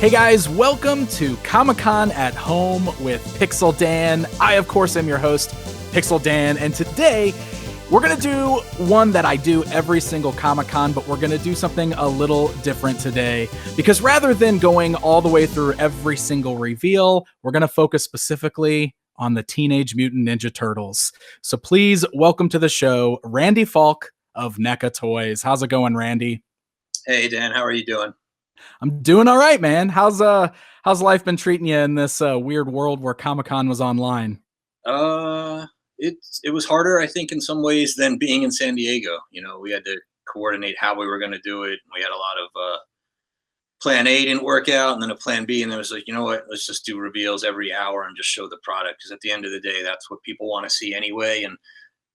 Hey guys, welcome to Comic-Con at Home with Pixel Dan. I, of course, am your host, Pixel Dan, and today we're going to do one that I do every single Comic-Con, but we're going to do something a little different today, because rather than going all the way through every single reveal, we're going to focus specifically on the Teenage Mutant Ninja Turtles. So please welcome to the show, Randy Falk of NECA Toys. How's it going, Randy? Hey, Dan, how are you doing? I'm doing all right, man. How's life been treating you in this weird world where Comic-Con was online? Uh, it was harder, I think, in some ways than being in San Diego. You know, we had to coordinate how we were going to do it. We had a lot of plan A didn't work out, and then a plan B, and then it was like, you know what? Let's just do reveals every hour and just show the product, because at the end of the day, that's what people want to see anyway. And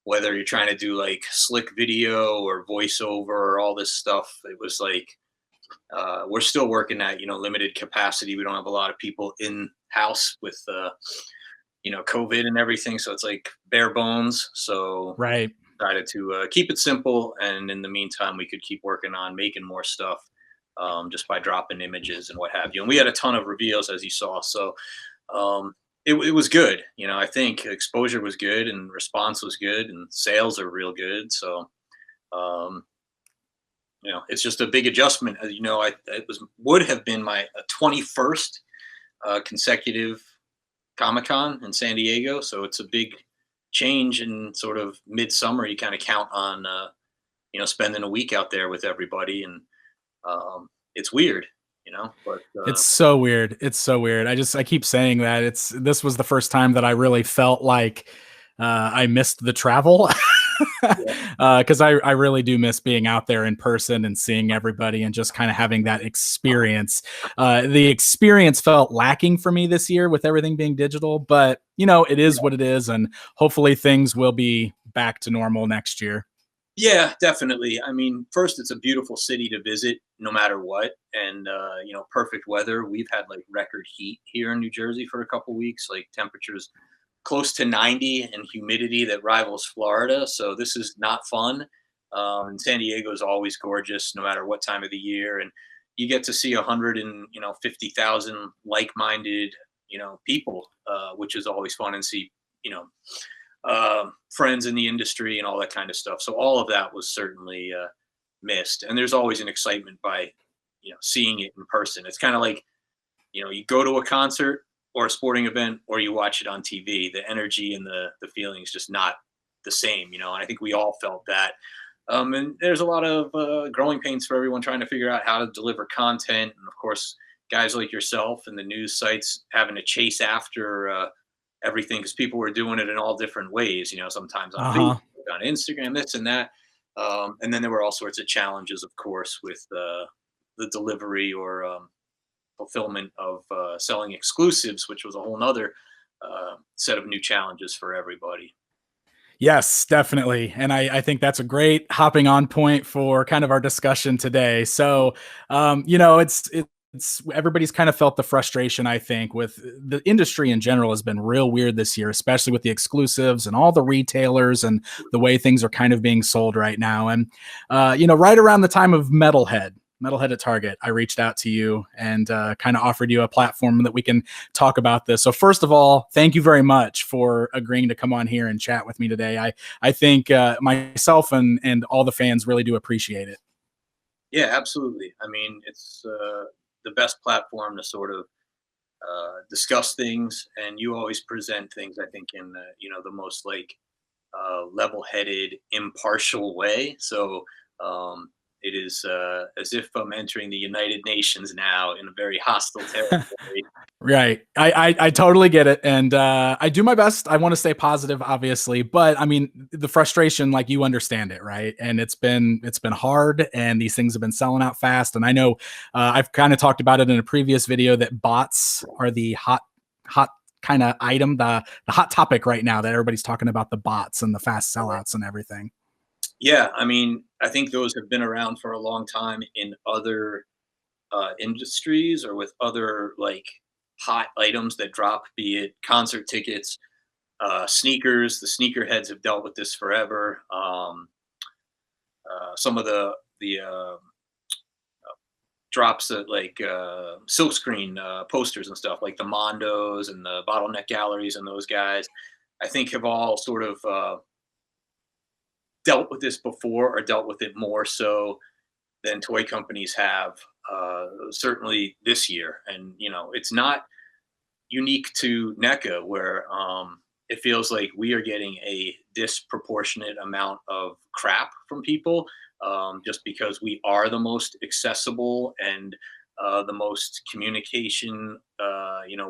whether you're trying to do like slick video or voiceover or all this stuff, it was like we're still working at limited capacity. We don't have a lot of people in house with COVID and everything, so it's like bare bones. So Right. decided to keep it simple, and in the meantime we could keep working on making more stuff, just by dropping images and what have you. And we had a ton of reveals, as you saw, so it was good. I think exposure was good and response was good and sales are real good. So um, it's just a big adjustment. Would have been my 21st consecutive Comic-Con in San Diego, so it's a big change in sort of midsummer. You kind of count on spending a week out there with everybody, and it's weird, but It's so weird. It's so weird. I keep saying that this was the first time that I really felt like I missed the travel. Because I really do miss being out there in person and seeing everybody and just kind of having that experience. The experience felt lacking for me this year with everything being digital, but it is what it is, and hopefully things will be back to normal next year. Yeah, definitely. I mean, first, it's a beautiful city to visit no matter what, and perfect weather. We've had like record heat here in New Jersey for a couple weeks, like temperatures close to 90 and humidity that rivals Florida. So this is not fun. And San Diego is always gorgeous, no matter what time of the year, and you get to see 150,000 like-minded people, which is always fun, and see friends in the industry and all that kind of stuff. So all of that was certainly missed. And there's always an excitement by seeing it in person. It's kind of like you go to a concert or a sporting event, or you watch it on TV. The energy and the feeling is just not the same, and I think we all felt that. And there's a lot of growing pains for everyone trying to figure out how to deliver content, and of course, guys like yourself and the news sites having to chase after everything, because people were doing it in all different ways. Sometimes on Facebook, on Instagram, this and that, and then there were all sorts of challenges, of course, with the delivery or fulfillment of selling exclusives, which was a whole nother set of new challenges for everybody. Yes, definitely. And I think that's a great hopping on point for kind of our discussion today. So, it's everybody's kind of felt the frustration, I think, with the industry in general has been real weird this year, especially with the exclusives and all the retailers and the way things are kind of being sold right now. And, right around the time of Metalhead at Target, I reached out to you and kind of offered you a platform that we can talk about this. So first of all, thank you very much for agreeing to come on here and chat with me today. I think myself and all the fans really do appreciate it. Yeah, absolutely. I mean, it's the best platform to sort of discuss things, and you always present things, I think, in the most like level-headed, impartial way. So it is as if I'm entering the United Nations now in a very hostile territory. Right. I totally get it. And I do my best. I want to stay positive, obviously, but I mean the frustration, like you understand it, right? And it's been hard, and these things have been selling out fast. And I know I've kind of talked about it in a previous video that bots are the hot kind of item, the hot topic right now, that everybody's talking about the bots and the fast sellouts and everything. Yeah, I mean, I think those have been around for a long time in other industries, or with other like hot items that drop, be it concert tickets, sneakers. The sneakerheads have dealt with this forever. Some of the drops at like silkscreen posters and stuff, like the Mondos and the Bottleneck Galleries and those guys, I think have all sort of dealt with this before, or dealt with it more so than toy companies have, certainly this year. And it's not unique to NECA, where it feels like we are getting a disproportionate amount of crap from people, just because we are the most accessible, and the most communication,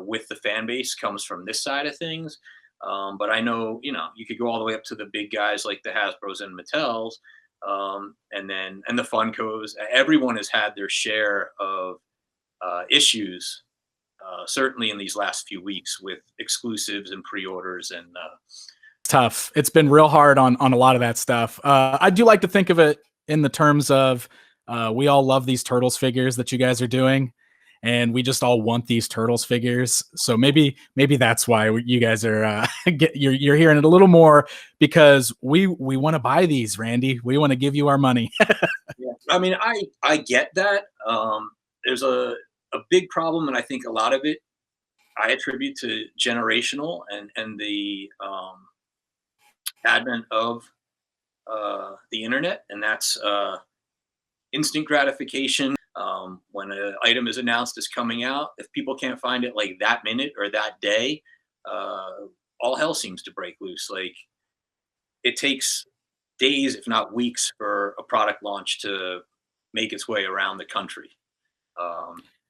with the fan base comes from this side of things. But I know, you could go all the way up to the big guys like the Hasbros and Mattels, and the Funkos. Everyone has had their share of issues, certainly in these last few weeks, with exclusives and pre-orders and Tough. It's been real hard on a lot of that stuff. I do like to think of it in the terms of we all love these Turtles figures that you guys are doing, and we just all want these Turtles figures. So maybe that's why you guys are you're hearing it a little more, because we want to buy these, Randy. We want to give you our money. Yeah. I mean, I get that. There's a big problem, and I think a lot of it I attribute to generational, and the advent of the internet, and that's instant gratification. When an item is announced as coming out, if people can't find it like that minute or that day, all hell seems to break loose. Like, it takes days, if not weeks, for a product launch to make its way around the country.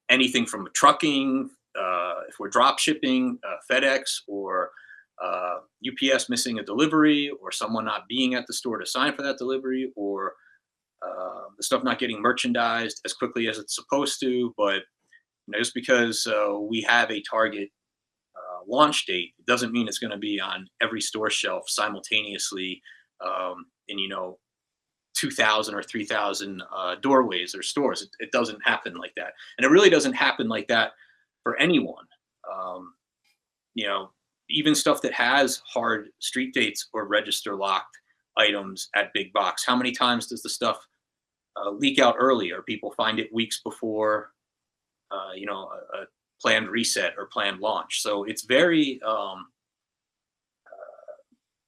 Anything from trucking, if we're drop shipping, FedEx or UPS missing a delivery, or someone not being at the store to sign for that delivery, or the stuff not getting merchandised as quickly as it's supposed to. But just because we have a target launch date, it doesn't mean it's going to be on every store shelf simultaneously, in 2,000 or 3,000 doorways or stores. It doesn't happen like that, and it really doesn't happen like that for anyone. Even stuff that has hard street dates or register locked items at big box, how many times does the stuff leak out early, or people find it weeks before a planned reset or planned launch? So it's very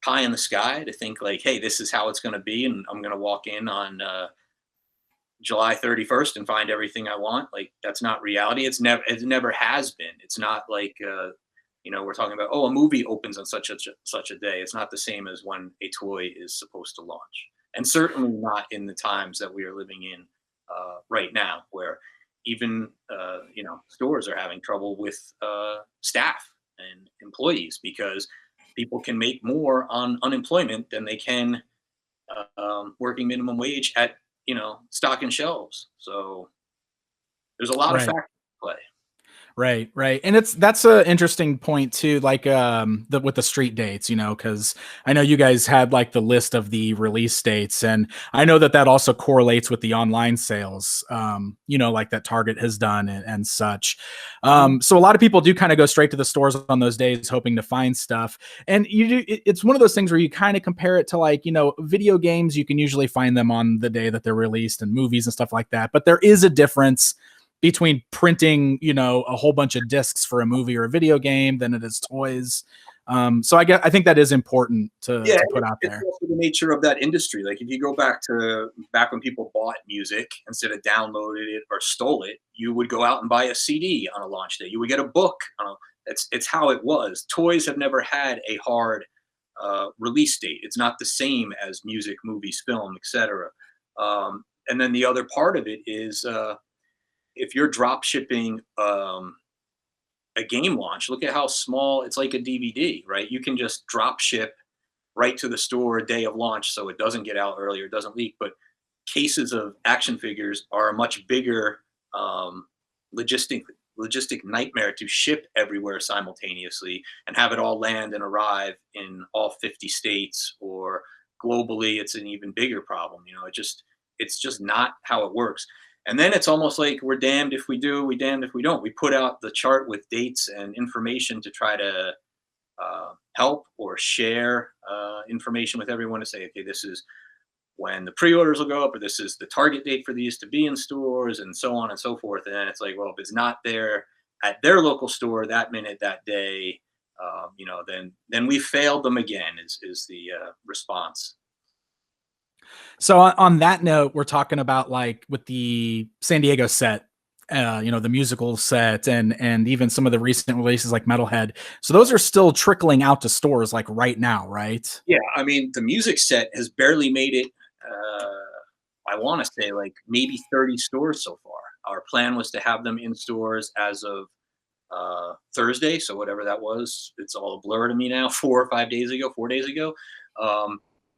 pie in the sky to think like, hey, this is how it's going to be, and I'm going to walk in on July 31st and find everything I want. Like, that's not reality. It never has been. It's not like we're talking about, a movie opens on such a day. It's not the same as when a toy is supposed to launch, and certainly not in the times that we are living in right now, where even stores are having trouble with staff and employees, because people can make more on unemployment than they can working minimum wage at stocking shelves. So there's a lot of factors at play. Right. And that's an interesting point too, like with the street dates, because I know you guys had like the list of the release dates, and I know that also correlates with the online sales, like that Target has done and such. So a lot of people do kind of go straight to the stores on those days hoping to find stuff. And it's one of those things where you kind of compare it to like, video games. You can usually find them on the day that they're released, and movies and stuff like that. But there is a difference between printing, a whole bunch of discs for a movie or a video game than it is toys. So I think that is important to put out there. It's also the nature of that industry. Like, if you go back when people bought music, instead of downloaded it or stole it, you would go out and buy a CD on a launch day. You would get a book. It's how it was. Toys have never had a hard release date. It's not the same as music, movies, film, etc. And then the other part of it is, if you're drop shipping a game launch, look at how small it's like a DVD, right? You can just drop ship right to the store day of launch, so it doesn't get out early or doesn't leak. But cases of action figures are a much bigger logistic nightmare to ship everywhere simultaneously and have it all land and arrive in all 50 states, or globally. It's an even bigger problem. It's just not how it works. And then it's almost like we're damned if we do, we damned if we don't. We put out the chart with dates and information to try to help or share information with everyone, to say, okay, this is when the pre-orders will go up, or this is the target date for these to be in stores, and so on and so forth. And then it's like, well, if it's not there at their local store that minute, that day, then we failed them again. Is the response. So on that note, we're talking about like with the San Diego set, the musical set, and even some of the recent releases like Metalhead. So those are still trickling out to stores like right now, right? Yeah, I mean, the music set has barely made it. I want to say like maybe 30 stores so far. Our plan was to have them in stores as of Thursday, so whatever that was, it's all a blur to me now. 4 days ago,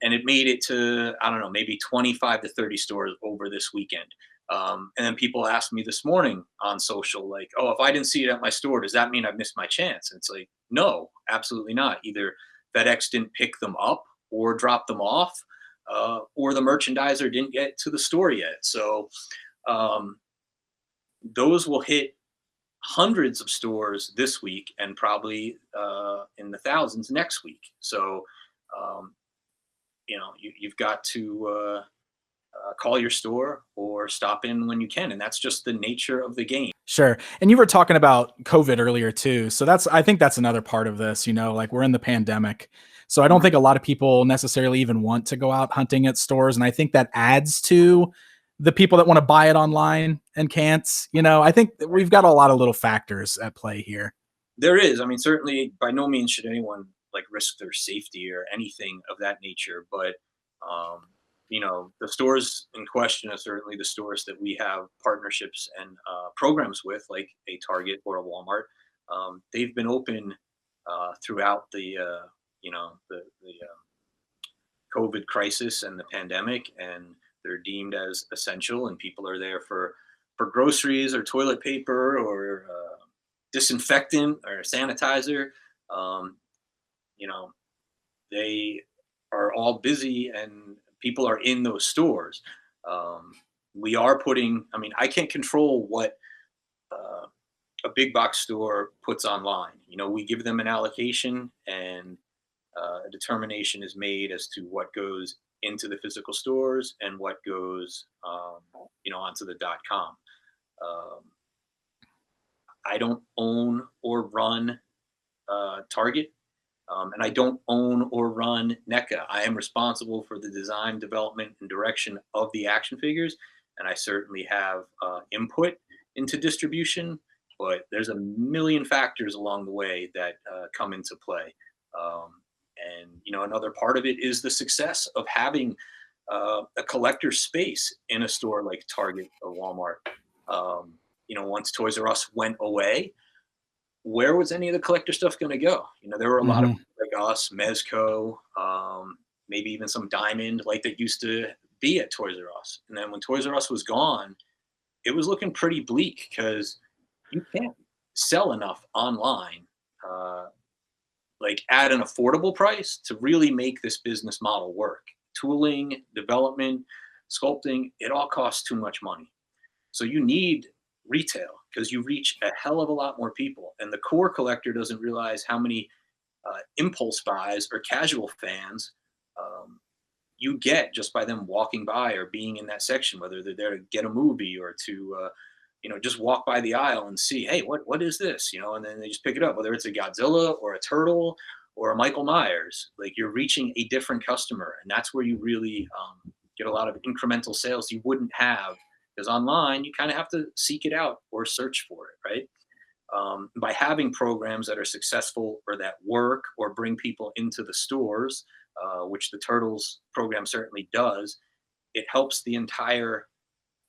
and it made it to, I don't know, maybe 25 to 30 stores over this weekend. And then people asked me this morning on social, like, "Oh, if I didn't see it at my store, does that mean I've missed my chance?" And it's like, no, absolutely not. Either FedEx didn't pick them up or drop them off, or the merchandiser didn't get to the store yet. So um, those will hit hundreds of stores this week, and probably in the thousands next week. So um, you've got to call your store or stop in when you can, and that's just the nature of the game. Sure. And you were talking about COVID earlier too. So I think that's another part of this, like we're in the pandemic. So I don't think a lot of people necessarily even want to go out hunting at stores. And I think that adds to the people that want to buy it online and can't. I think we've got a lot of little factors at play here. There is. I mean, certainly by no means should anyone like risk their safety or anything of that nature. But the stores in question are certainly the stores that we have partnerships and programs with, like a Target or a Walmart. They've been open throughout the COVID crisis and the pandemic, and they're deemed as essential, and people are there for groceries or toilet paper or disinfectant or sanitizer. Um, they are all busy, and people are in those stores. We are putting, I mean, I can't control what a big box store puts online. We give them an allocation, and a determination is made as to what goes into the physical stores and what goes, onto the .com. I don't own or run Target. And I don't own or run NECA. I am responsible for the design, development, and direction of the action figures, and I certainly have input into distribution. But there's a million factors along the way that come into play, and another part of it is the success of having a collector space in a store like Target or Walmart. Once Toys R Us went away, where was any of the collector stuff going to go? There were a lot of like us, Mezco, maybe even some Diamond, like that used to be at Toys R Us. And then when Toys R Us was gone, it was looking pretty bleak because you can't sell enough online, like at an affordable price to really make this business model work. Tooling, development, sculpting, it all costs too much money. So you need retail because you reach a hell of a lot more people. And the core collector doesn't realize how many impulse buys or casual fans you get just by them walking by or being in that section, whether they're there to get a movie or to, just walk by the aisle and see, hey, what is this? And then they just pick it up, whether it's a Godzilla or a Turtle or a Michael Myers. Like, you're reaching a different customer, and that's where you really get a lot of incremental sales you wouldn't have, because online you kind of have to seek it out or search for it, right? By having programs that are successful or that work or bring people into the stores, which the Turtles program certainly does, it helps the entire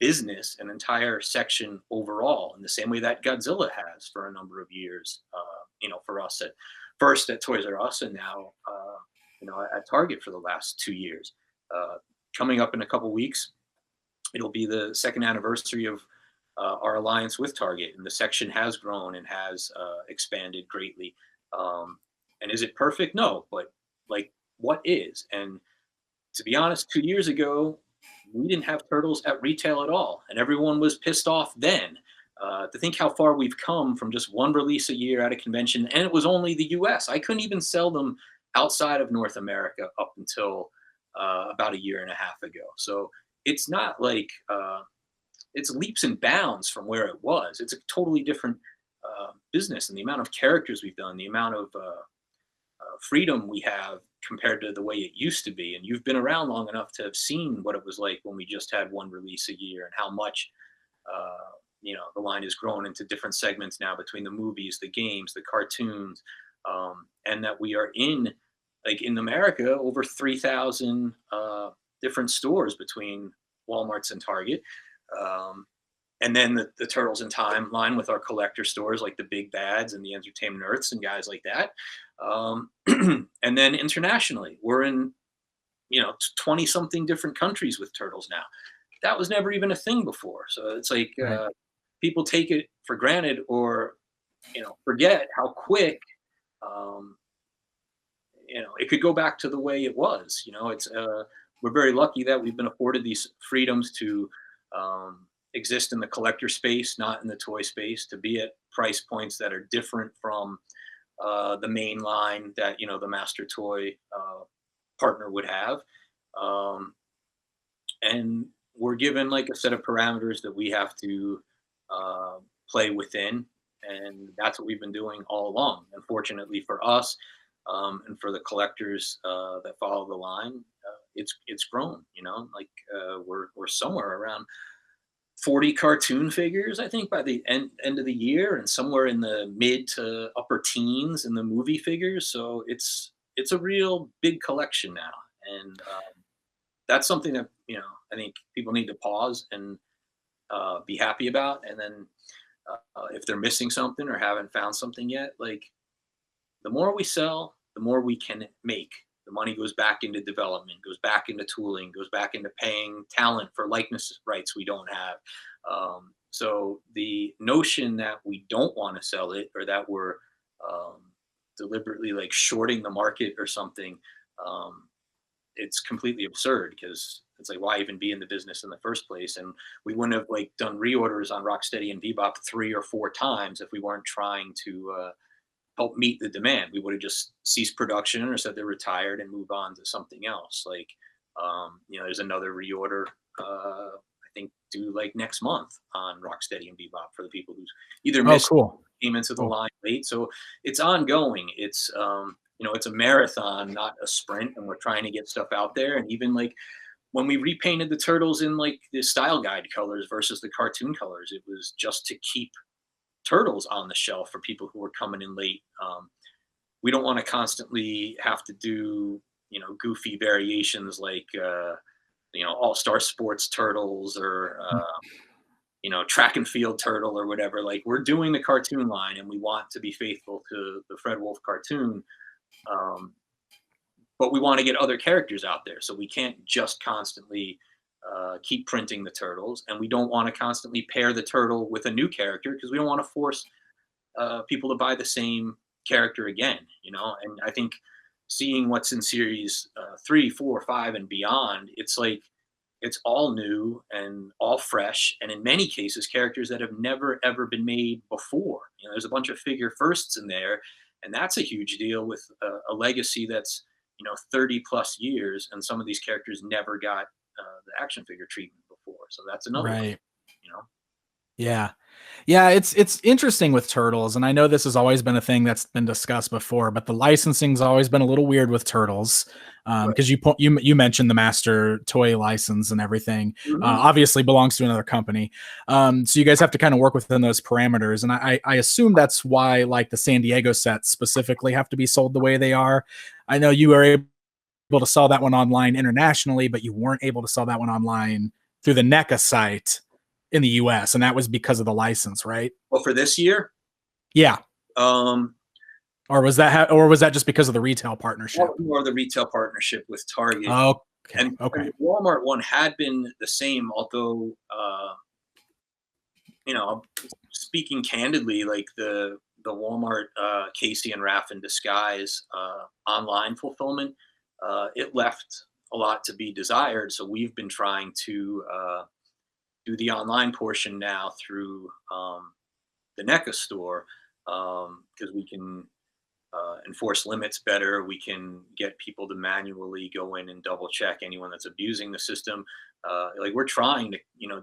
business and entire section overall, in the same way that Godzilla has for a number of years. For us at Toys R Us, and now at Target for the last 2 years. Coming up in a couple weeks, it'll be the second anniversary of our alliance with Target, and the section has grown and has expanded greatly. And is it perfect? No, but like, what is? And to be honest, 2 years ago, we didn't have Turtles at retail at all, and everyone was pissed off then. To think how far we've come from just one release a year at a convention, and it was only the US. I couldn't even sell them outside of North America up until about a year and a half ago. So it's not like it's leaps and bounds from where it was. It's a totally different business, and the amount of characters we've done, the amount of freedom we have compared to the way it used to be. And you've been around long enough to have seen what it was like when we just had one release a year, and how much the line has grown into different segments now between the movies, the games, the cartoons, and that we are in America, over 3,000 different stores between Walmart's and Target. And then the Turtles in Time line with our collector stores like the Big Bads and the Entertainment Earths and guys like that. And then internationally, we're in 20 something different countries with Turtles now. That was never even a thing before. So it's like Right. people take it for granted, or forget how quick um, it could go back to the way it was. It's we're very lucky that we've been afforded these freedoms to exist in the collector space, not in the toy space, to be at price points that are different from the main line that the master toy partner would have. Um, and we're given like a set of parameters that we have to uh, play within, and that's what we've been doing all along. Unfortunately for us, and for the collectors that follow the line, it's grown. Like we're somewhere around 40 cartoon figures, I think, by the end of the year, and somewhere in the mid to upper teens in the movie figures. So it's a real big collection now, and that's something that I think people need to pause and be happy about. And then if they're missing something or haven't found something yet, like the more we sell, the more we can make. The money goes back into development, goes back into tooling, goes back into paying talent for likeness rights we don't have. So the notion that we don't want to sell it, or that we're um, deliberately like shorting the market or something, um, it's completely absurd, because it's like, why even be in the business in the first place? And we wouldn't have like done reorders on Rocksteady and Bebop 3 or 4 times if we weren't trying to help meet the demand. We would have just ceased production or said they're retired and move on to something else. Like, there's another reorder, I think, due like next month on Rocksteady and Bebop for the people who either Oh, missed cool. came into the Cool. line late. So it's ongoing. It's a marathon, not a sprint, and we're trying to get stuff out there. And even like when we repainted the turtles in like the style guide colors versus the cartoon colors, it was just to keep turtles on the shelf for people who were coming in late. We don't want to constantly have to do goofy variations like all star sports turtles, or track and field turtle or whatever. Like, we're doing the cartoon line, and we want to be faithful to the Fred Wolf cartoon. Um, but we want to get other characters out there, so we can't just constantly keep printing the turtles, and we don't want to constantly pair the turtle with a new character, because we don't want to force people to buy the same character again. And I think seeing what's in series 3, 4, 5 and beyond, it's like it's all new and all fresh, and in many cases characters that have never ever been made before. There's a bunch of figure firsts in there, and that's a huge deal with a legacy that's 30 plus years, and some of these characters never got the action figure treatment before. So that's another one, Right. you know. Yeah. Yeah, it's interesting with Turtles, and I know this has always been a thing that's been discussed before, but the licensing's always been a little weird with Turtles, Right. because you mentioned the master toy license and everything. Mhm. Obviously belongs to another company, so you guys have to kind of work within those parameters. And I assume that's why like the San Diego sets specifically have to be sold the way they are. I know you were able to sell that one online internationally, but you weren't able to sell that one online through the NECA site in the US, and that was because of the license, right? Well, for this year, Yeah. um, Or was that just because of the retail partnership? more the retail partnership with Target. Okay. And Okay. the Walmart one had been the same, although speaking candidly, like the Walmart Casey and Raff in Disguise online fulfillment, it left a lot to be desired. So we've been trying to do the online portion now through the NECA store, because we can enforce limits better. We can get people to manually go in and double check anyone that's abusing the system. Like we're trying to,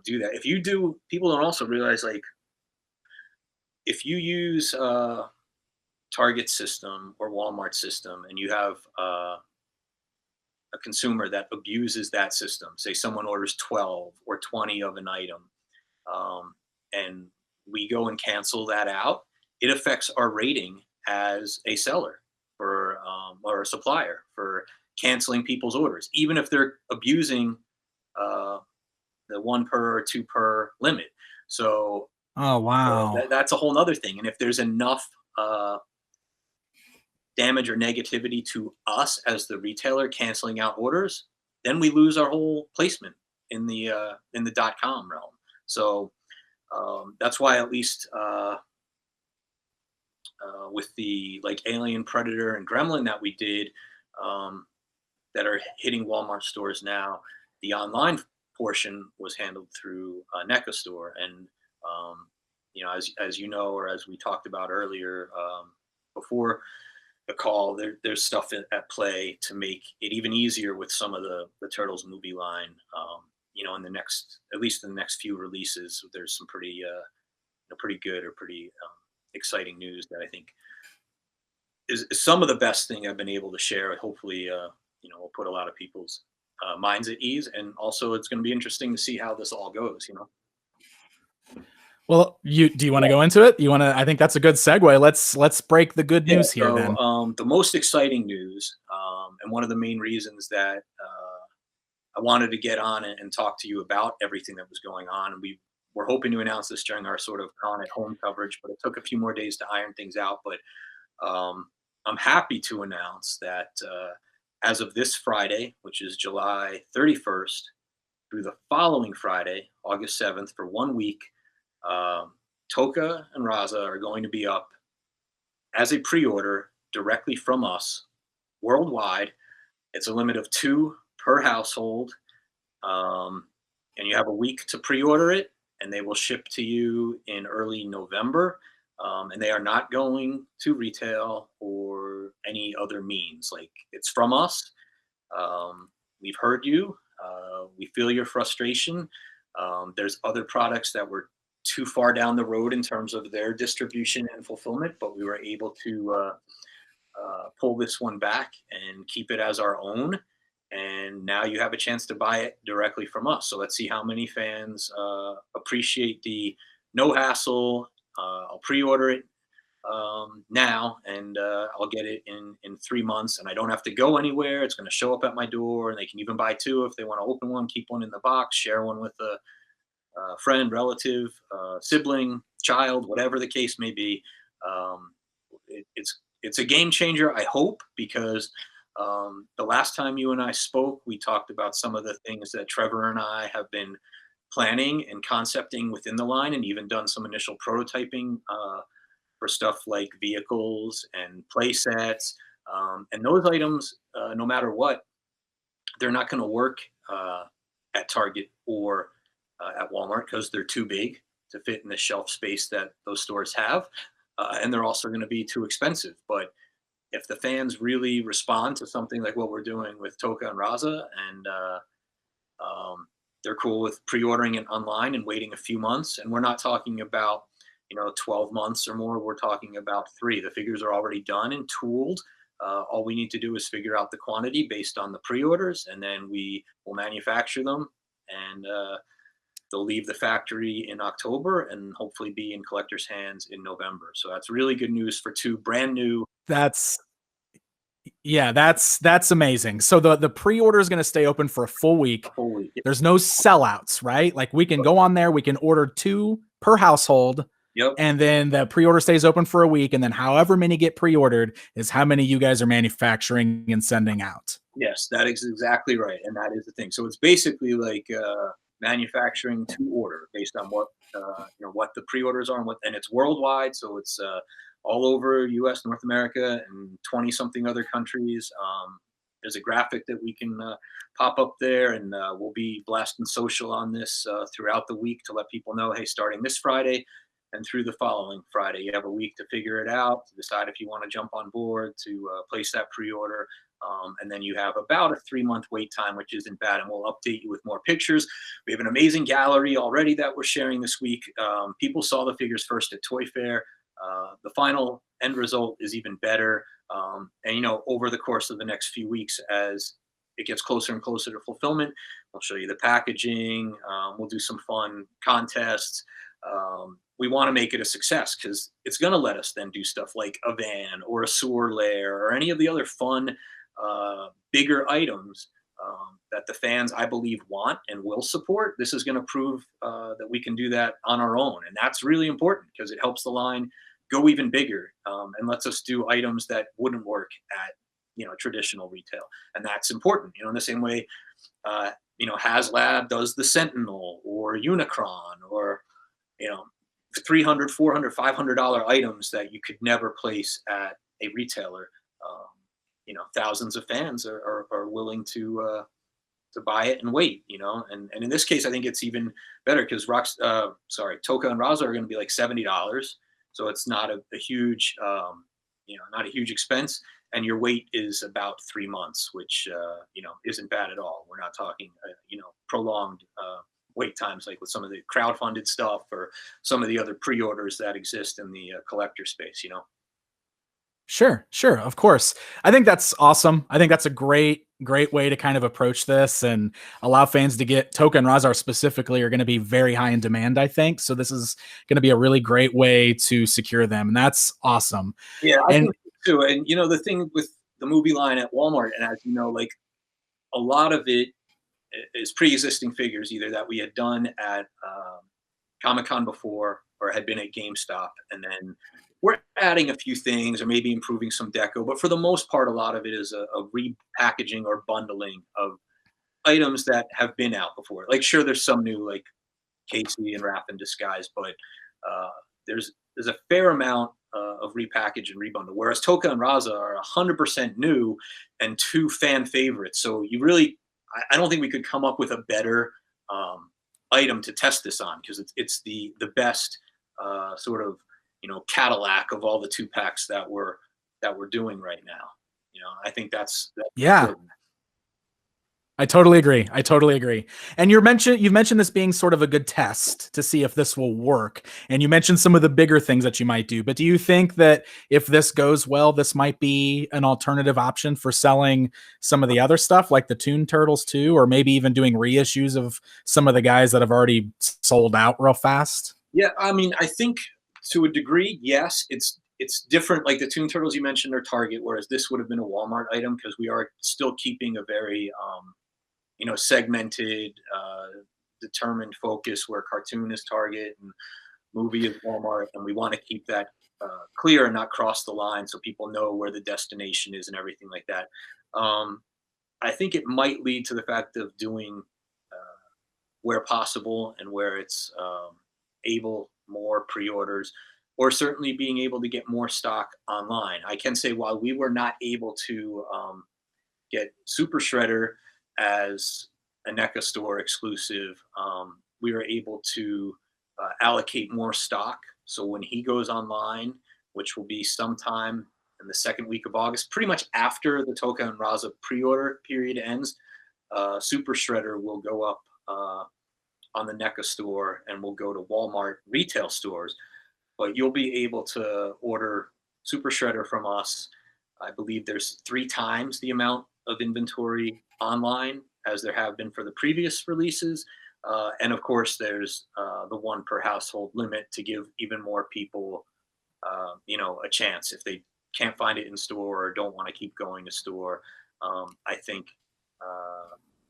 do that. If you do, people don't also realize like if you use Target system or Walmart system and you have a consumer that abuses that system, say someone orders 12 or 20 of an item, and we go and cancel that out, it affects our rating as a seller for or a supplier for canceling people's orders, even if they're abusing uh, the one per or two per limit. So, Oh, wow. that's a whole nother thing. And if there's enough damage or negativity to us as the retailer canceling out orders, then we lose our whole placement in the .com realm. So that's why at least with the like Alien, Predator, and Gremlin that we did um, that are hitting Walmart stores now, the online portion was handled through NECA store, and as you know, or as we talked about earlier before the call, there's stuff at play to make it even easier with some of the Turtles movie line. In the next, at least in the next few releases, there's some pretty good or pretty exciting news that I think is some of the best thing I've been able to share. Hopefully, will put a lot of people's minds at ease, and also it's going to be interesting to see how this all goes. Well, do you want to go into it? You want to? I think that's a good segue. Let's break the good Yeah. news here then. So the most exciting news, and one of the main reasons that I wanted to get on and talk to you about everything that was going on, and we were hoping to announce this during our sort of con at home coverage, but it took a few more days to iron things out. But I'm happy to announce that as of this Friday, which is July 31st, through the following Friday, August 7th, for 1 week, Tokka and Rahzar are going to be up as a pre-order directly from us worldwide. It's a limit of 2 per household, and you have a week to pre-order it, and they will ship to you in early November. And they are not going to retail or any other means. Like, it's from us. We've heard you. We feel your frustration. There's other products that were too far down the road in terms of their distribution and fulfillment, but we were able to pull this one back and keep it as our own. And now you have a chance to buy it directly from us. So let's see how many fans appreciate the no hassle. I'll pre-order it now, and I'll get it in 3 months, and I don't have to go anywhere. It's going to show up at my door, and they can even buy 2 if they want to open one, keep one in the box, share one with a friend, relative, sibling, child, whatever the case may be. It's a game changer, I hope, because the last time you and I spoke, we talked about some of the things that Trevor and I have been planning and concepting within the line, and even done some initial prototyping for stuff like vehicles and play sets. And those items, no matter what, they're not going to work at Target or at Walmart because they're too big to fit in the shelf space that those stores have. And they're also going to be too expensive. But if the fans really respond to something like what we're doing with Tokka and Rahzar, and they're cool with pre-ordering it online and waiting a few months, and we're not talking about 12 months or more, we're talking about 3. The figures are already done and tooled. All we need to do is figure out the quantity based on the pre-orders, and then we will manufacture them, and they'll leave the factory in October and hopefully be in collectors' hands in November. So that's really good news for 2 brand new. That's amazing. So the pre-order is going to stay open for a full week. There's no sellouts, right? Like, we can go on there, we can order 2 per household. Yep. And then the pre-order stays open for a week, and then however many get pre-ordered is how many you guys are manufacturing and sending out. Yes, that is exactly right, and that is the thing. So it's basically like manufacturing to order based on what what the pre-orders are, and it's worldwide. So it's all over U.S., North America, and 20 something other countries. There's a graphic that we can pop up there, and we'll be blasting social on this throughout the week to let people know, hey, starting this Friday, and through the following Friday. You have a week to figure it out, to decide if you want to jump on board, to place that pre-order. And then you have about a 3-month wait time, which isn't bad. And we'll update you with more pictures. We have an amazing gallery already that we're sharing this week. People saw the figures first at Toy Fair. The final end result is even better. And, you know, over the course of the next few weeks, as it gets closer and closer to fulfillment, we'll show you the packaging. We'll do some fun contests. We want to make it a success because it's going to let us then do stuff like a van or a sewer lair or any of the other fun, bigger items that the fans, I believe, want and will support. This is going to prove that we can do that on our own. And that's really important because it helps the line go even bigger and lets us do items that wouldn't work at, you know, traditional retail. And that's important, you know, in the same way, you know, HasLab does the Sentinel or Unicron or, you know, $300, $400, $500 items that you could never place at a retailer. You know, thousands of fans are willing to buy it and wait, you know, and in this case, I think it's even better because Tokka and Rahzar are going to be like $70. So it's not a huge, you know, not a huge expense. And your wait is about 3 months, which, you know, isn't bad at all. We're not talking, you know, prolonged wait times like with some of the crowdfunded stuff or some of the other pre-orders that exist in the collector space, you know? Sure, sure, of course. I think that's awesome. I think that's a great, great way to kind of approach this and allow fans to get Tokka and Rahzar specifically are going to be very high in demand, I think. So this is going to be a really great way to secure them. And that's awesome. Yeah, I And think too. And you know, the thing with the movie line at Walmart, and as you know, like a lot of it is pre-existing figures, either that we had done at Comic-Con before or had been at GameStop, and then we're adding a few things or maybe improving some deco. But for the most part, a lot of it is a repackaging or bundling of items that have been out before. Like, sure, there's some new like Casey and Wrap and Disguise, but uh, there's a fair amount of repackage and rebundle. Whereas Tokka and Rahzar are 100% new and 2 fan favorites. So you really, I don't think we could come up with a better item to test this on because it's the best sort of, you know, Cadillac of all the 2-packs that we're doing right now. You know, I think that's yeah, important. I totally agree. I totally agree. And you've mentioned this being sort of a good test to see if this will work. And you mentioned some of the bigger things that you might do. But do you think that if this goes well, this might be an alternative option for selling some of the other stuff like the Toon Turtles too, or maybe even doing reissues of some of the guys that have already sold out real fast? Yeah, I mean, I think to a degree, yes, it's different. Like the Toon Turtles you mentioned are Target, whereas this would have been a Walmart item because we are still keeping a very you know, segmented, determined focus where cartoon is Target and movie is Walmart, and we want to keep that clear and not cross the line so people know where the destination is and everything like that. I think it might lead to the fact of doing where possible and where it's able more pre-orders or certainly being able to get more stock online. I can say while we were not able to get Super Shredder as a NECA store exclusive, we were able to allocate more stock. So when he goes online, which will be sometime in the second week of August, pretty much after the Tokka and Rahzar pre-order period ends, Super Shredder will go up on the NECA store and will go to Walmart retail stores. But you'll be able to order Super Shredder from us. I believe there's 3 times the amount of inventory online as there have been for the previous releases. And of course, there's the 1 per household limit to give even more people, you know, a chance if they can't find it in store or don't want to keep going to store. I think,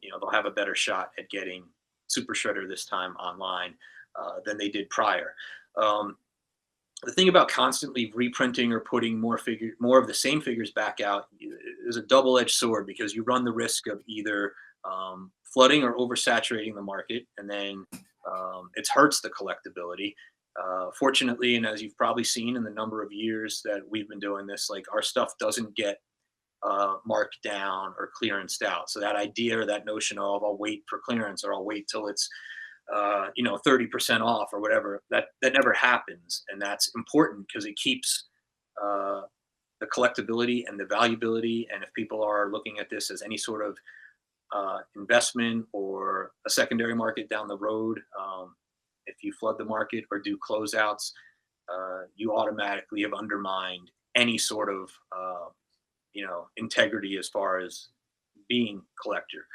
you know, they'll have a better shot at getting Super Shredder this time online than they did prior. The thing about constantly reprinting or putting more of the same figures back out is a double-edged sword because you run the risk of either flooding or oversaturating the market, and then it hurts the collectability. Fortunately, and as you've probably seen in the number of years that we've been doing this, like our stuff doesn't get marked down or clearanced out. So that idea or that notion of I'll wait for clearance or I'll wait till it's 30% off or whatever. That never happens, and that's important because it keeps the collectability and the valuability. And if people are looking at this as any sort of investment or a secondary market down the road, if you flood the market or do closeouts, you automatically have undermined any sort of integrity as far as being collector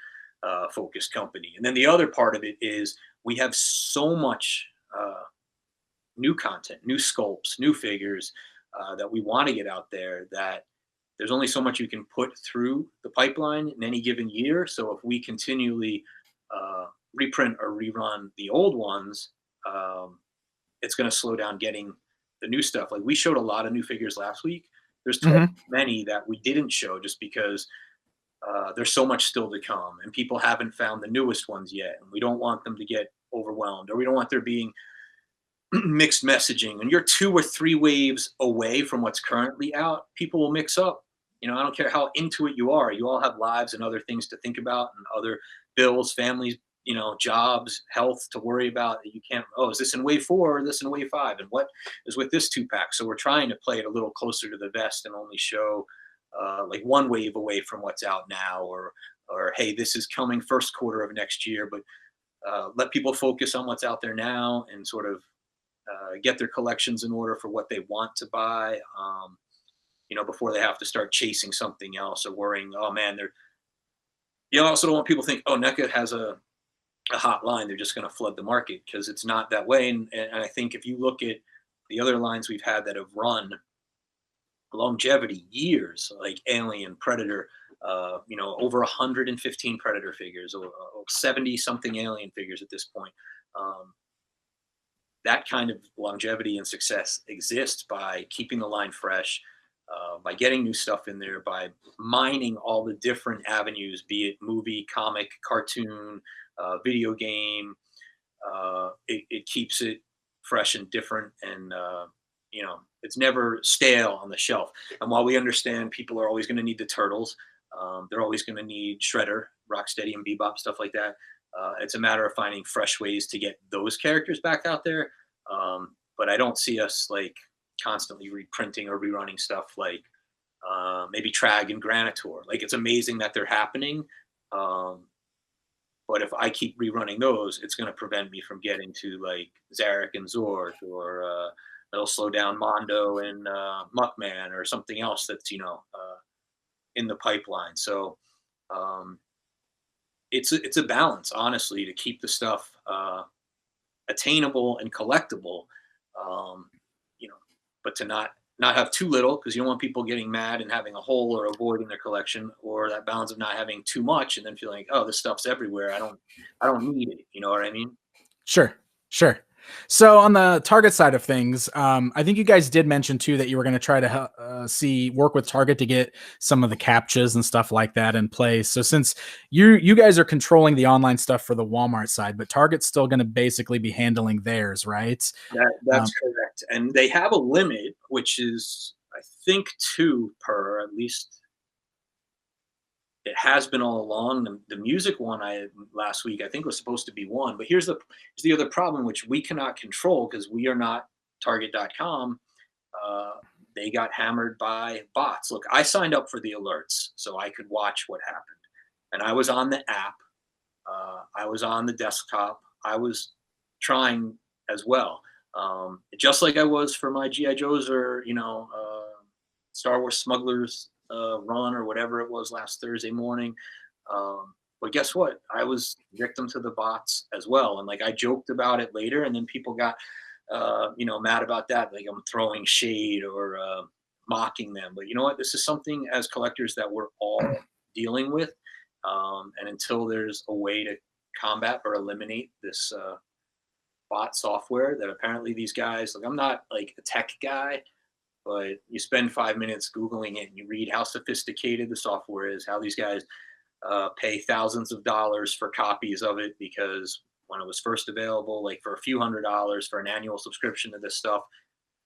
focused company. And then the other part of it is we have so much new content, new sculpts, new figures that we want to get out there, that there's only so much you can put through the pipeline in any given year. So if we continually reprint or rerun the old ones, it's going to slow down getting the new stuff. Like we showed a lot of new figures last week. There's too many that we didn't show just because there's so much still to come, and people haven't found the newest ones yet. And we don't want them to get overwhelmed, or we don't want there being mixed messaging. And you're 2 or 3 waves away from what's currently out, people will mix up. I don't care how into it you are. You all have lives and other things to think about, and other bills, families, jobs, health to worry about. That you can't, is this in wave 4 or this in wave 5? And what is with this 2-pack? So we're trying to play it a little closer to the vest and only show like 1 wave away from what's out now, or hey, this is coming first quarter of next year. But let people focus on what's out there now and sort of get their collections in order for what they want to buy, before they have to start chasing something else or worrying, oh man, I also don't want people to think, oh, NECA has a hot line, they're just going to flood the market, because it's not that way. And I think if you look at the other lines we've had that have run longevity, years, like Alien, Predator, over 115 Predator figures, or 70 something Alien figures at this point. That kind of longevity and success exists by keeping the line fresh, by getting new stuff in there, by mining all the different avenues, be it movie, comic, cartoon, video game. It keeps it fresh and different, and it's never stale on the shelf. And while we understand people are always going to need the Turtles, they're always going to need Shredder, Rocksteady, and Bebop, stuff like that. It's a matter of finding fresh ways to get those characters back out there. But I don't see us like constantly reprinting or rerunning stuff like maybe Trag and Granitor. Like, it's amazing that they're happening. But if I keep rerunning those, it's going to prevent me from getting to like Zarek and Zord, or it'll slow down Mondo and Muckman, or something else that's in the pipeline. So it's a balance, honestly, to keep the stuff attainable and collectible, but to not have too little, because you don't want people getting mad and having a hole or a void in their collection, or that balance of not having too much and then feeling like, oh, this stuff's everywhere, I don't need it. You know what I mean? Sure. So on the Target side of things, I think you guys did mention too that you were going to try to work with Target to get some of the captchas and stuff like that in place. So since you guys are controlling the online stuff for the Walmart side, but Target's still going to basically be handling theirs, right? That's correct. And they have a limit, which is, I think, 2 per, at least it has been all along. The music one last week, I think, was supposed to be 1. But here's the other problem, which we cannot control because we are not Target.com. They got hammered by bots. Look, I signed up for the alerts so I could watch what happened. And I was on the app. I was on the desktop. I was trying as well. Just like I was for my G.I. Joes, or, Star Wars Smugglers run, or whatever it was last Thursday morning. But guess what? I was victim to the bots as well. And like, I joked about it later, and then people got, mad about that. Like, I'm throwing shade or mocking them. But you know what? This is something as collectors that we're all dealing with. And until there's a way to combat or eliminate this bot software that apparently these guys, like, I'm not like a tech guy, but you spend 5 minutes Googling it and you read how sophisticated the software is, how these guys pay thousands of dollars for copies of it, because when it was first available, like for a few $100s for an annual subscription to this stuff,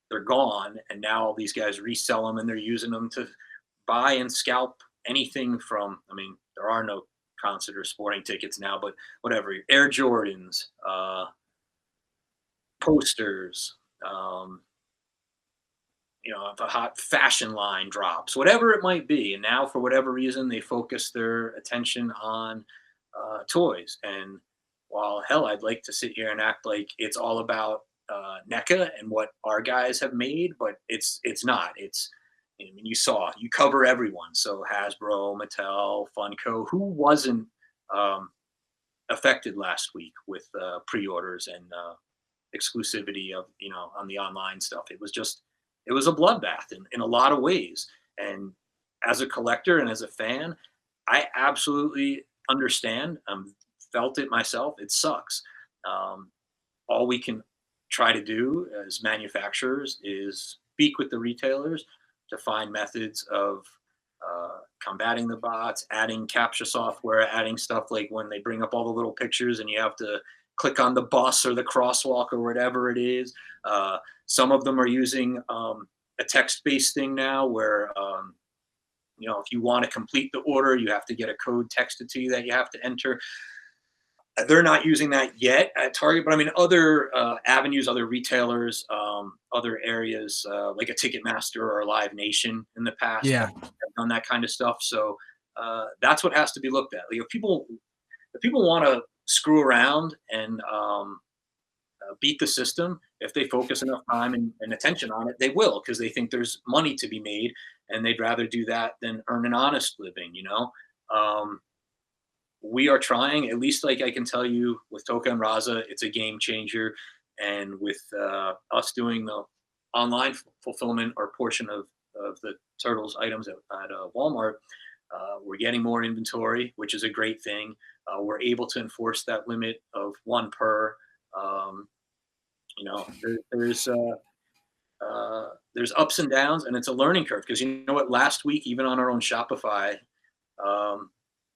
they're gone. And now all these guys resell them, and they're using them to buy and scalp anything from, I mean, there are no concert or sporting tickets now, but whatever, Air Jordans, posters, um, if a hot fashion line drops, whatever it might be. And now, for whatever reason, they focus their attention on toys. And while hell, I'd like to sit here and act like it's all about NECA and what our guys have made, but it's not. I mean, you cover everyone. So Hasbro, Mattel, Funko, who wasn't um, affected last week with pre-orders and exclusivity of on the online stuff. It was a bloodbath in a lot of ways. And as a collector and as a fan, I absolutely understand. Felt it myself. It sucks. Um, all we can try to do as manufacturers is speak with the retailers to find methods of combating the bots, adding capture software, adding stuff like when they bring up all the little pictures and you have to click on the bus or the crosswalk or whatever it is. Some of them are using a text-based thing now where, if you want to complete the order, you have to get a code texted to you that you have to enter. They're not using that yet at Target, but I mean, other avenues, other retailers, other areas like a Ticketmaster or a Live Nation in the past have done that kind of stuff. So that's what has to be looked at. Like, if people want to screw around and beat the system, if they focus enough time and attention on it, they will, because they think there's money to be made, and they'd rather do that than earn an honest living. We are trying, at least, like I can tell you, with Tokka and Rahzar, it's a game changer. And with us doing the online fulfillment or portion of the Turtles items at Walmart, we're getting more inventory, which is a great thing. We're able to enforce that limit of one per. There's ups and downs, and it's a learning curve, because you know what? Last week, even on our own Shopify,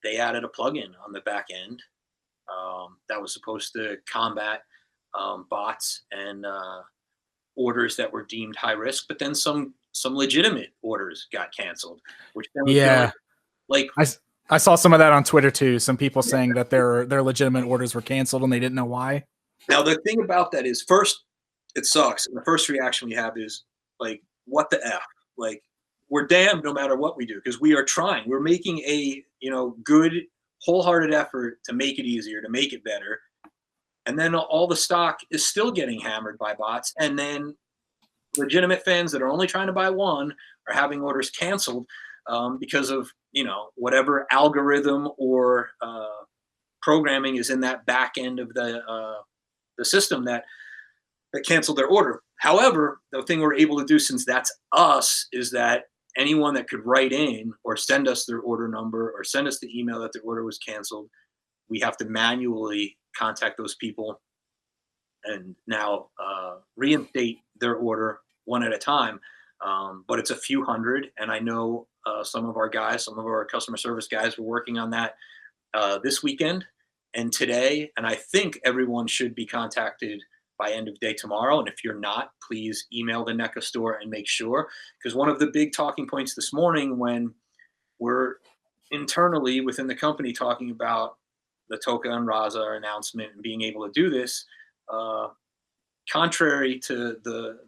they added a plugin on the back end that was supposed to combat bots and orders that were deemed high risk. But then some legitimate orders got canceled, which then was like I saw some of that on Twitter too. Some people saying that their legitimate orders were canceled and they didn't know why. Now, the thing about that is, first, it sucks. And the first reaction we have is like, what the F? Like, we're damned no matter what we do, because we are trying. We're making a good, wholehearted effort to make it easier, to make it better. And then all the stock is still getting hammered by bots. And then legitimate fans that are only trying to buy one are having orders canceled because of whatever algorithm or programming is in that back end of the system that canceled their order. However, the thing we're able to do, since that's us, is that anyone that could write in or send us their order number or send us the email that their order was canceled, we have to manually contact those people and now reinstate their order one at a time. But it's a few hundred, and I know some of our customer service guys were working on that this weekend and today, and I think everyone should be contacted by end of day tomorrow. And if you're not, please email the NECA store and make sure, because one of the big talking points this morning, when we're internally within the company talking about the Tokka and Rahzar announcement and being able to do this, contrary to the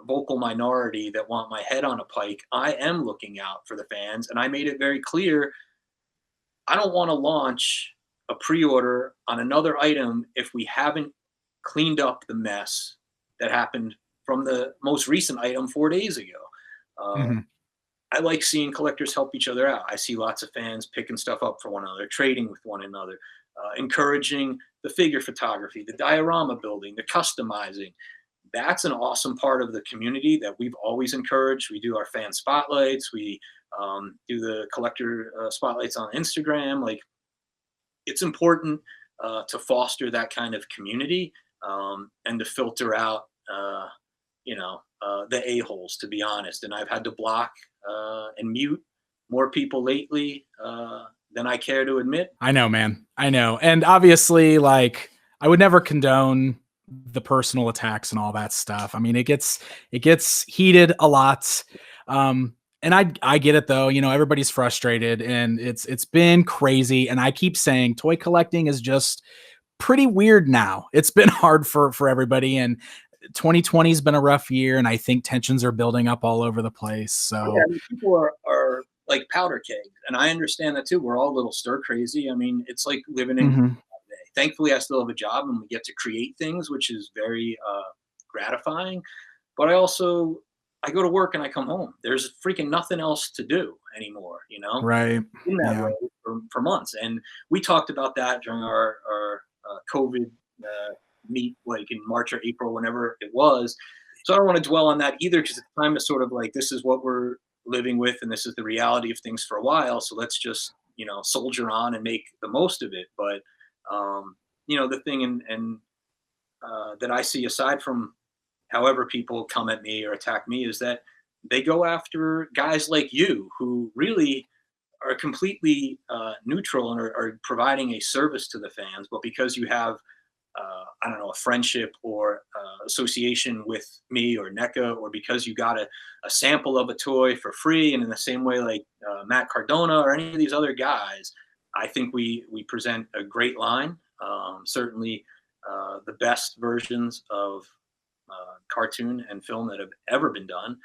vocal minority that want my head on a pike, I am looking out for the fans, and I made it very clear I don't want to launch a pre-order on another item if we haven't cleaned up the mess that happened from the most recent item 4 days ago. I like seeing collectors help each other out. I see lots of fans picking stuff up for one another, trading with one another, encouraging the figure photography, the diorama building, the customizing. That's an awesome part of the community that we've always encouraged. We do our fan spotlights. We do the collector spotlights on Instagram. Like, it's important to foster that kind of community and to filter out, the a-holes, to be honest. And I've had to block and mute more people lately than I care to admit. I know, man. I know. And obviously, like, I would never condone the personal attacks and all that stuff. I mean, it gets heated a lot. And I get it though. Everybody's frustrated and it's been crazy. And I keep saying toy collecting is just pretty weird now. It's been hard for everybody, and 2020 has been a rough year, and I think tensions are building up all over the place. Yeah, So, I mean, people are like powder kegs, and I understand that too. We're all a little stir crazy. I mean, it's like living in mhm, day. Thankfully, I still have a job and we get to create things, which is very gratifying. But I go to work and I come home. There's freaking nothing else to do anymore, right, in that yeah, way for months. And we talked about that during our COVID meet, like in March or April, whenever it was. So I don't want to dwell on that either, because it's time to sort of like, this is what we're living with and this is the reality of things for a while. So let's just, soldier on and make the most of it. But, the thing and that I see, aside from however people come at me or attack me, is that they go after guys like you who really are completely neutral and are providing a service to the fans. But because you have, I don't know, a friendship or association with me or NECA, or because you got a sample of a toy for free, and in the same way like Matt Cardona or any of these other guys, I think we present a great line. Certainly the best versions of cartoon and film that have ever been done.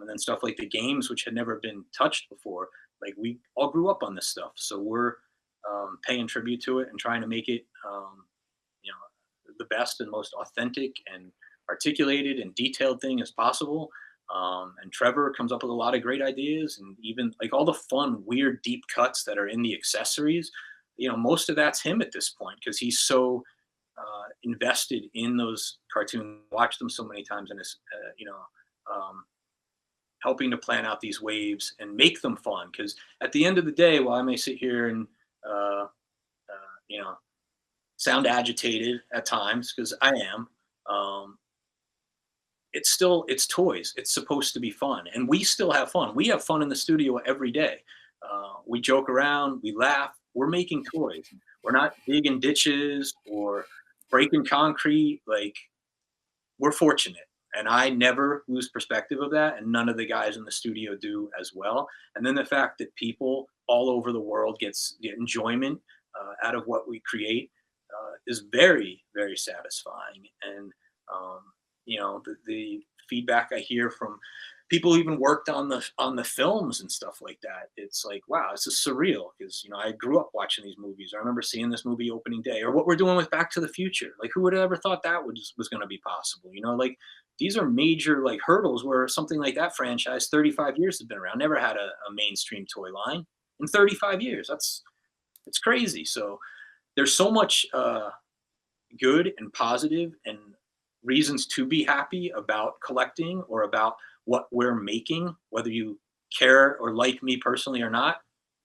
And then stuff like the games, which had never been touched before. Like, we all grew up on this stuff, so we're paying tribute to it and trying to make it, the best and most authentic and articulated and detailed thing as possible. And Trevor comes up with a lot of great ideas, and even like all the fun, weird, deep cuts that are in the accessories. Most of that's him at this point, because he's so invested in those cartoons, watched them so many times, and is helping to plan out these waves and make them fun. Because at the end of the day, while I may sit here and uh, you know sound agitated at times, because I am, um, it's toys. It's supposed to be fun, and we still have fun. We have fun in the studio every day. We joke around, we laugh. We're making toys. We're not digging ditches or breaking concrete. Like, we're fortunate, and I never lose perspective of that, and none of the guys in the studio do as well. And then the fact that people all over the world get enjoyment out of what we create is very, very satisfying. And the feedback I hear from people who even worked on the films and stuff like that, it's like, wow, this is surreal, because I grew up watching these movies. I remember seeing this movie opening day, or what we're doing with Back to the Future. Like, who would have ever thought that was going to be possible? Like, these are major like hurdles, where something like that franchise, 35 years has been around, never had a mainstream toy line in 35 years. It's crazy. So there's so much good and positive and reasons to be happy about collecting or about what we're making, whether you care or like me personally or not.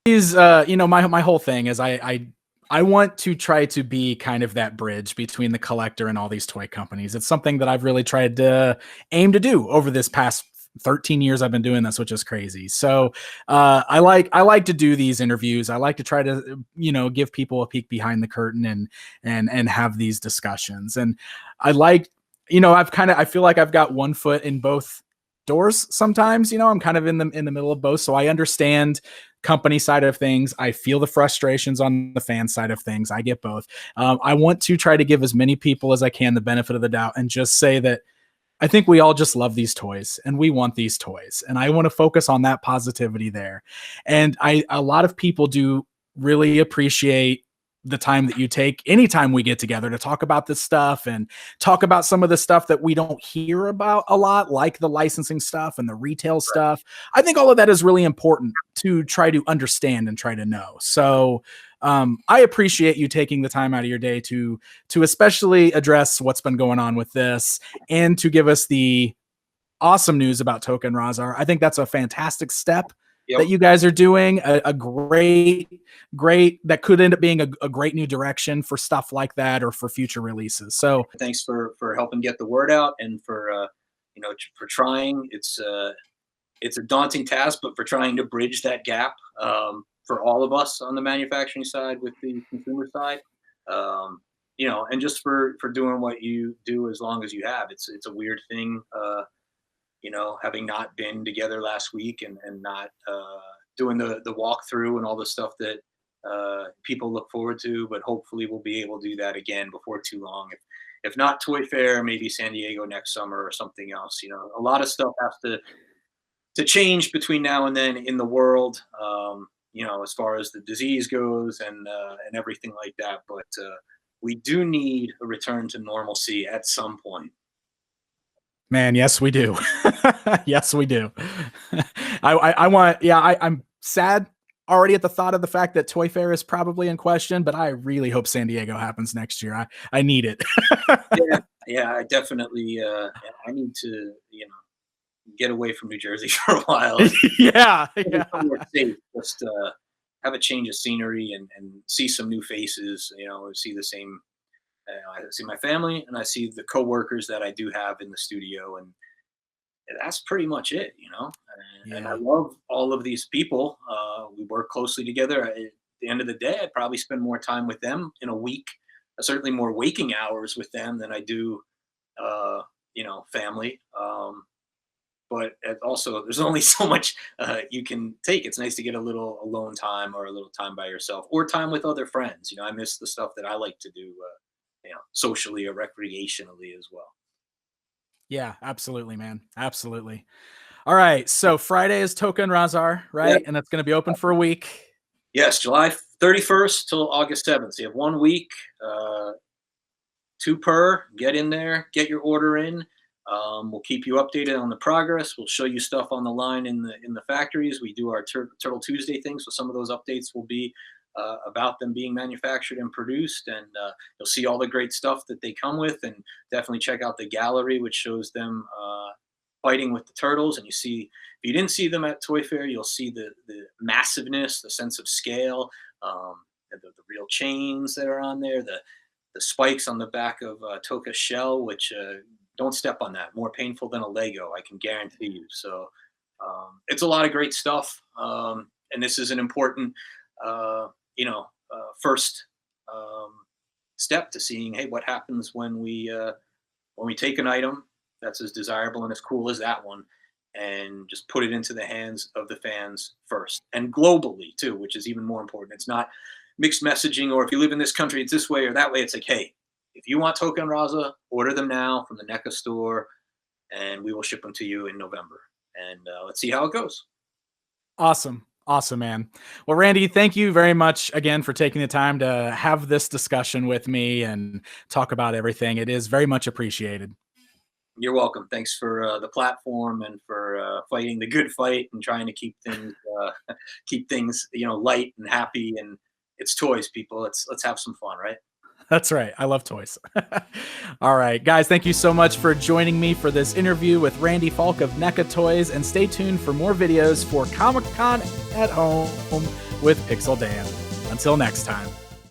is my whole thing is I want to try to be kind of that bridge between the collector and all these toy companies. It's something that I've really tried to aim to do over this past 13 years I've been doing this, which is crazy. So I like to do these interviews. I like to try to give people a peek behind the curtain and have these discussions. And I like I feel like I've got one foot in both doors sometimes. I'm kind of in the middle of both, so I understand company side of things. I feel the frustrations on the fan side of things. I get both. I want to try to give as many people as I can the benefit of the doubt and just say that I think we all just love these toys and we want these toys. And I want to focus on that positivity there. And a lot of people do really appreciate the time that you take anytime we get together to talk about this stuff and talk about some of the stuff that we don't hear about a lot, like the licensing stuff and the retail stuff. I think all of that is really important to try to understand and try to know. So I appreciate you taking the time out of your day to especially address what's been going on with this and to give us the awesome news about Tokka and Rahzar. I think that's a fantastic step Yep. that you guys are doing. A great that could end up being a great new direction for stuff like that or for future releases. So Thanks for helping get the word out, and for trying. It's a daunting task, but for trying to bridge that gap for all of us on the manufacturing side with the consumer side. And just for doing what you do as long as you have. It's a weird thing. having not been together last week and not doing the walkthrough and all the stuff that people look forward to, but hopefully we'll be able to do that again before too long. If not Toy Fair, maybe San Diego next summer or something else. A lot of stuff has to change between now and then in the world, as far as the disease goes and everything like that. But we do need a return to normalcy at some point. Man, yes, we do. Yes, we do. I'm sad already at the thought of the fact that Toy Fair is probably in question, but I really hope San Diego happens next year. I need it. Yeah, I definitely, I need to, get away from New Jersey for a while. Yeah. Safe. Just have a change of scenery and see some new faces, see the same, I see my family and I see the coworkers that I do have in the studio, and that's pretty much it, and I love all of these people. We work closely together. At the end of the day, I'd probably spend more time with them in a week, certainly more waking hours with them than I do, family. But also, there's only so much you can take. It's nice to get a little alone time or a little time by yourself or time with other friends. I miss the stuff that I like to do, socially or recreationally as well. Yeah, absolutely, man. Absolutely. All right. So Friday is Tokka and Rahzar, right? Yeah. And that's going to be open for a week. Yes, July 31st till August 7th. So you have 1 week, 2 per. Get in there, get your order in. We'll keep you updated on the progress. We'll show you stuff on the line in the factories. We do our Turtle Tuesday thing, so some of those updates will be about them being manufactured and produced, and you'll see all the great stuff that they come with. And definitely check out the gallery, which shows them fighting with the turtles. And if you didn't see them at Toy Fair, you'll see the massiveness, the sense of scale, the real chains that are on there, the spikes on the back of Tokka's shell, which don't step on that. More painful than a Lego, I can guarantee you. So it's a lot of great stuff, and this is an important first step to seeing, hey, what happens when we take an item that's as desirable and as cool as that one and just put it into the hands of the fans first, and globally too, which is even more important. It's not mixed messaging, or if you live in this country it's this way or that way. It's like, hey, if you want Tokka and Rahzar, order them now from the NECA store and we will ship them to you in November, and let's see how it goes. Awesome, man. Well, Randy, thank you very much again for taking the time to have this discussion with me and talk about everything. It is very much appreciated. You're welcome. Thanks for the platform and for fighting the good fight and trying to keep things light and happy. And it's toys, people. Let's have some fun, right? That's right. I love toys. All right, guys, thank you so much for joining me for this interview with Randy Falk of NECA Toys, and stay tuned for more videos for Comic-Con at Home with Pixel Dan. Until next time.